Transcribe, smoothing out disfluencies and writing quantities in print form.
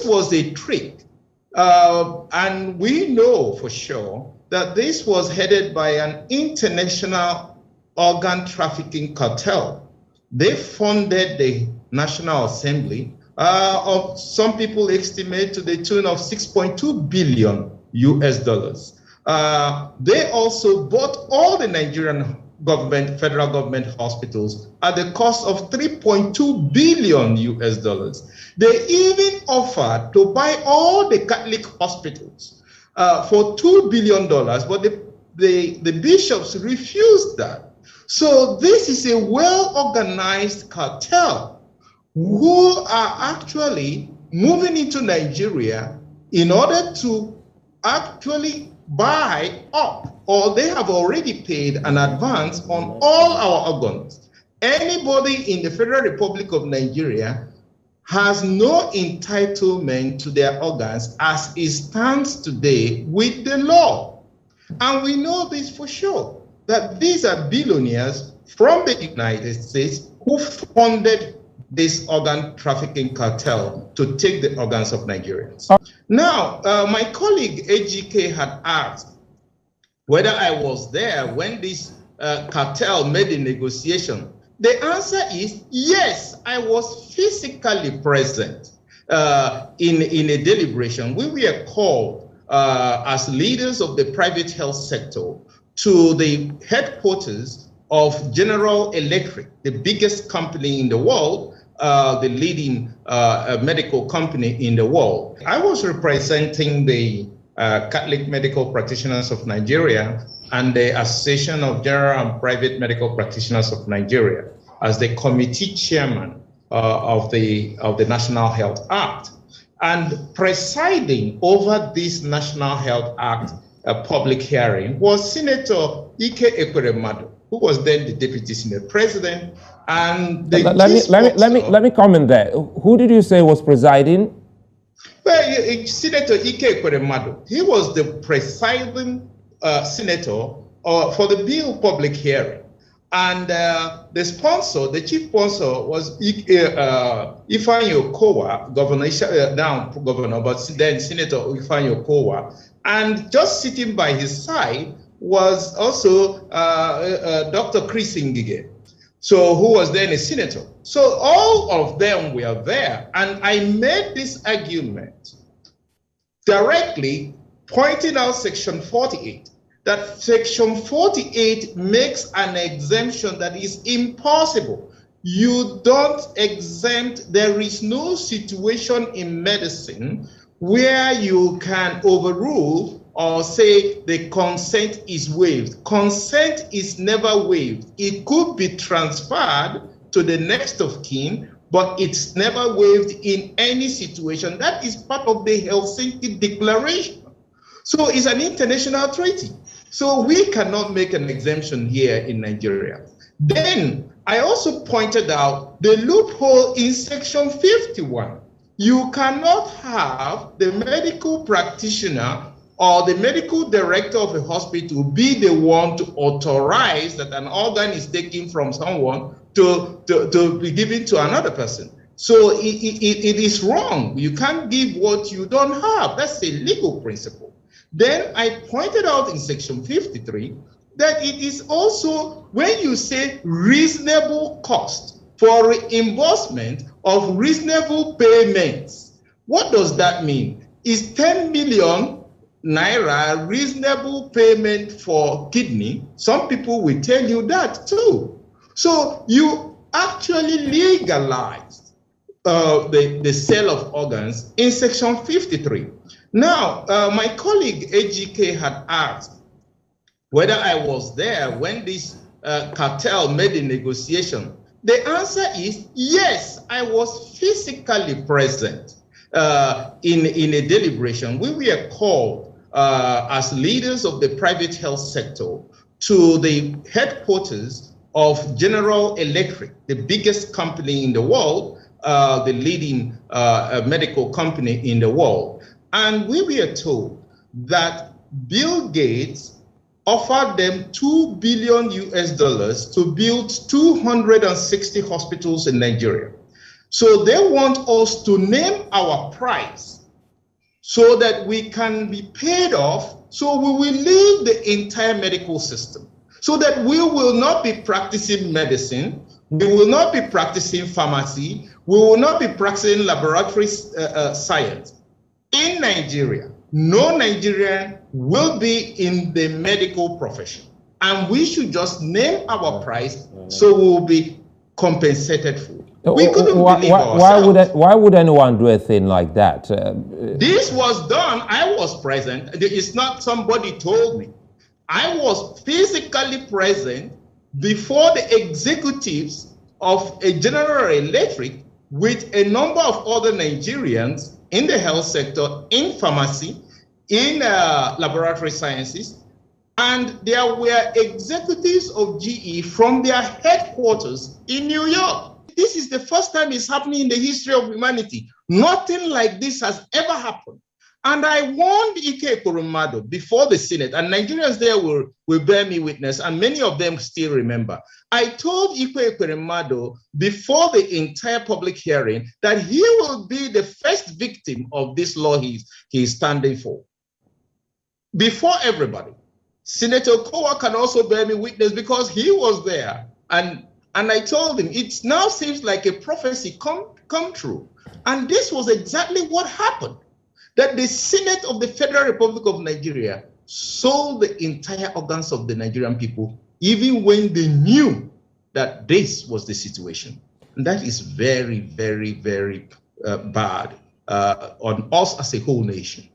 this was a trick. And we know for sure that this was headed by an international organ trafficking cartel. They funded the National Assembly, of some people estimate to the tune of 6.2 billion US dollars. They also bought all the Nigerian government, federal government hospitals at the cost of 3.2 billion US dollars. They even offered to buy all the Catholic hospitals for $2 billion, but the bishops refused that. So this is a well-organized cartel who are actually moving into Nigeria in order to actually buy up, or they have already paid an advance on all our organs. Anybody in the Federal Republic of Nigeria has no entitlement to their organs as it stands today with the law. And we know this for sure, that these are billionaires from the United States who funded this organ trafficking cartel to take the organs of Nigerians. Now, my colleague AGK had asked whether I was there when this cartel made the negotiation. The answer is yes, I was physically present in a deliberation. We were called as leaders of the private health sector to the headquarters of General Electric, the biggest company in the world, the leading medical company in the world. I was representing the Catholic Medical Practitioners of Nigeria and the Association of General and Private Medical Practitioners of Nigeria as the committee chairman of the National Health Act. And presiding over this National Health Act public hearing was Senator Ekweremmadu, who was then the Deputy Senate President. And let me comment there. Who did you say was presiding? Well, Senator Ekweremmadu, he was the presiding senator for the bill public hearing. And the sponsor, the chief sponsor was Ifeanyi Okowa, now governor, but then Senator Ifeanyi Okowa. And just sitting by his side was also Dr. Chris Ngige, so who was then a senator. So all of them were there. And I made this argument directly pointing out Section 48, that Section 48 makes an exemption that is impossible. You don't exempt, there is no situation in medicine where you can overrule or say the consent is waived. Consent is never waived. It could be transferred to the next of kin, but it's never waived in any situation. That is part of the Helsinki Declaration. So it's an international treaty. So we cannot make an exemption here in Nigeria. Then I also pointed out the loophole in Section 51. You cannot have the medical practitioner or the medical director of a hospital be the one to authorize that an organ is taken from someone to be given to another person. So it is wrong. You can't give what you don't have. That's a legal principle. Then I pointed out in Section 53 that it is also, when you say reasonable cost for reimbursement of reasonable payments, what does that mean? Is 10 million naira reasonable payment for kidney? Some people will tell you that too. So you actually legalized the sale of organs in Section 53. Now, my colleague AGK had asked whether I was there when this cartel made the negotiation. The answer is yes, I was physically present in a deliberation. We were called as leaders of the private health sector to the headquarters of General Electric, the biggest company in the world, the leading medical company in the world. And we were told that Bill Gates offered them $2 billion US to build 260 hospitals in Nigeria. So they want us to name our price so that we can be paid off, so we will leave the entire medical system, so that we will not be practicing medicine, we will not be practicing pharmacy, we will not be practicing laboratory science. In Nigeria, no Nigerian will be in the medical profession. And we should just name our price so we will be compensated for. We couldn't believe ourselves. Why would anyone do a thing like that? This was done. I was present. It's not somebody told me. I was physically present before the executives of a General Electric with a number of other Nigerians in the health sector, in pharmacy, in laboratory sciences, and there were executives of GE from their headquarters in New York. This is the first time it's happening in the history of humanity. Nothing like this has ever happened. And I warned Ekweremmadu before the Senate, and Nigerians there will bear me witness, and many of them still remember. I told Ekweremmadu before the entire public hearing that he will be the first victim of this law he's standing for. Before everybody. Senator Kowa can also bear me witness because he was there. And I told him, it now seems like a prophecy come true. And this was exactly what happened. That the Senate of the Federal Republic of Nigeria sold the entire organs of the Nigerian people, even when they knew that this was the situation. And that is very, very, very bad on us as a whole nation.